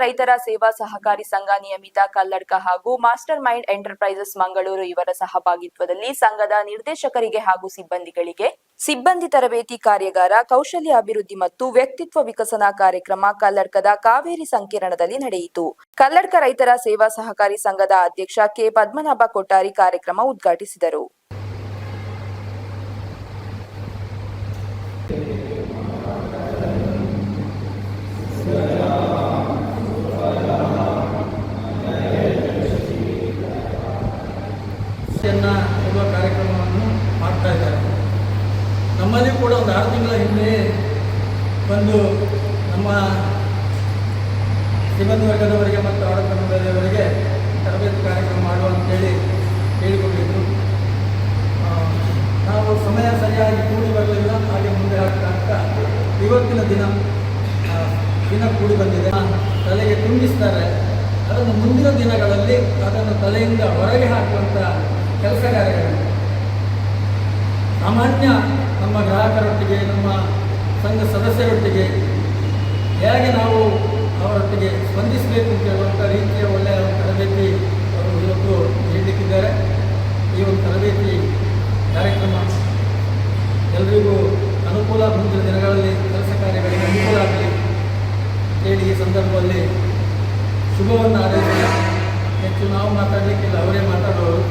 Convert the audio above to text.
ರೈತರ ಸೇವಾ ಸಹಕಾರಿ ಸಂಘ ನಿಯಮಿತ ಕಲ್ಲಡ್ಕ ಹಾಗೂ ಮಾಸ್ಟರ್ ಮೈಂಡ್ ಎಂಟರ್ಪ್ರೈಸಸ್ ಮಂಗಳೂರು ಇವರ ಸಹಭಾಗಿತ್ವದಲ್ಲಿ ಸಂಘದ ನಿರ್ದೇಶಕರಿಗೆ ಹಾಗೂ ಸಿಬ್ಬಂದಿಗಳಿಗೆ ಸಿಬ್ಬಂದಿ ತರಬೇತಿ ಕಾರ್ಯಾಗಾರ, ಕೌಶಲ್ಯ ಅಭಿವೃದ್ಧಿ ಮತ್ತು ವ್ಯಕ್ತಿತ್ವ ವಿಕಸನ ಕಾರ್ಯಕ್ರಮ ಕಲ್ಲಡ್ಕದ ಕಾವೇರಿ ಸಂಕಿರಣದಲ್ಲಿ ನಡೆಯಿತು. ಕಲ್ಲಡ್ಕ ರೈತರ ಸೇವಾ ಸಹಕಾರಿ ಸಂಘದ ಅಧ್ಯಕ್ಷ ಕೆ. ಪದ್ಮನಾಭ ಕೊಟ್ಟಾರಿ ಕಾರ್ಯಕ್ರಮ ಉದ್ಘಾಟಿಸಿದರು. ಕೊಡುವ ಕಾರ್ಯಕ್ರಮವನ್ನು ಮಾಡ್ತಾ ಇದ್ದಾರೆ. ನಮ್ಮಲ್ಲಿ ಕೂಡ ಒಂದು 6 ತಿಂಗಳ ಹಿಂದೆ ಒಂದು ನಮ್ಮ ಸಿಬ್ಬಂದಿ ವರ್ಗದವರಿಗೆ ಮತ್ತು ಆಡಳಿತ ಮಂಡಳಿಯವರಿಗೆ ತರಬೇತಿ ಕಾರ್ಯಕ್ರಮ ಮಾಡುವ ಅಂತೇಳಿ ಹೇಳಿಕೊಂಡಿದ್ದು, ನಾವು ಸಮಯ ಸರಿಯಾಗಿ ಕೂಡಿ ಬರಲಿಲ್ಲ. ಹಾಗೆ ಮುಂದೆ ಆಗ್ತಾ ಇವತ್ತಿನ ದಿನ ಕೂಡಿ ಬಂದಿದೆ. ತಲೆಗೆ ತುಂಬಿಸ್ತಾರೆ. ಅದನ್ನು ಮುಂದಿನ ದಿನಗಳಲ್ಲಿ ಅದನ್ನು ತಲೆಯಿಂದ ಹೊರಗೆ ಹಾಕುವಂಥ ಕೆಲಸ ಕಾರ್ಯಗಳು ಸಾಮಾನ್ಯ ನಮ್ಮ ಗ್ರಾಹಕರೊಟ್ಟಿಗೆ, ನಮ್ಮ ಸಂಘ ಸದಸ್ಯರೊಟ್ಟಿಗೆ ಹೇಗೆ ನಾವು ಅವರೊಟ್ಟಿಗೆ ಸ್ಪಂದಿಸಬೇಕು ಅಂತ ಹೇಳುವಂಥ ರೀತಿಯ ಒಳ್ಳೆಯ ತರಬೇತಿ ಅವರು ಇವತ್ತು ನೀಡಲಿಕ್ಕಿದ್ದಾರೆ. ಈ ಒಂದು ತರಬೇತಿ ಕಾರ್ಯಕ್ರಮ ಎಲ್ಲರಿಗೂ ಅನುಕೂಲ, ಮುಂದಿನ ದಿನಗಳಲ್ಲಿ ಕೆಲಸ ಕಾರ್ಯಗಳಿಗೆ ಅನುಕೂಲ ಆಗಲಿ ಅಂತೇಳಿ ಈ ಸಂದರ್ಭದಲ್ಲಿ ಶುಭವನ್ನು ಹಾರೈಸಿ. ಹೆಚ್ಚು ನಾವು ಮಾತಾಡಲಿಕ್ಕಿಲ್ಲ, ಅವರೇ ಮಾತಾಡೋರು.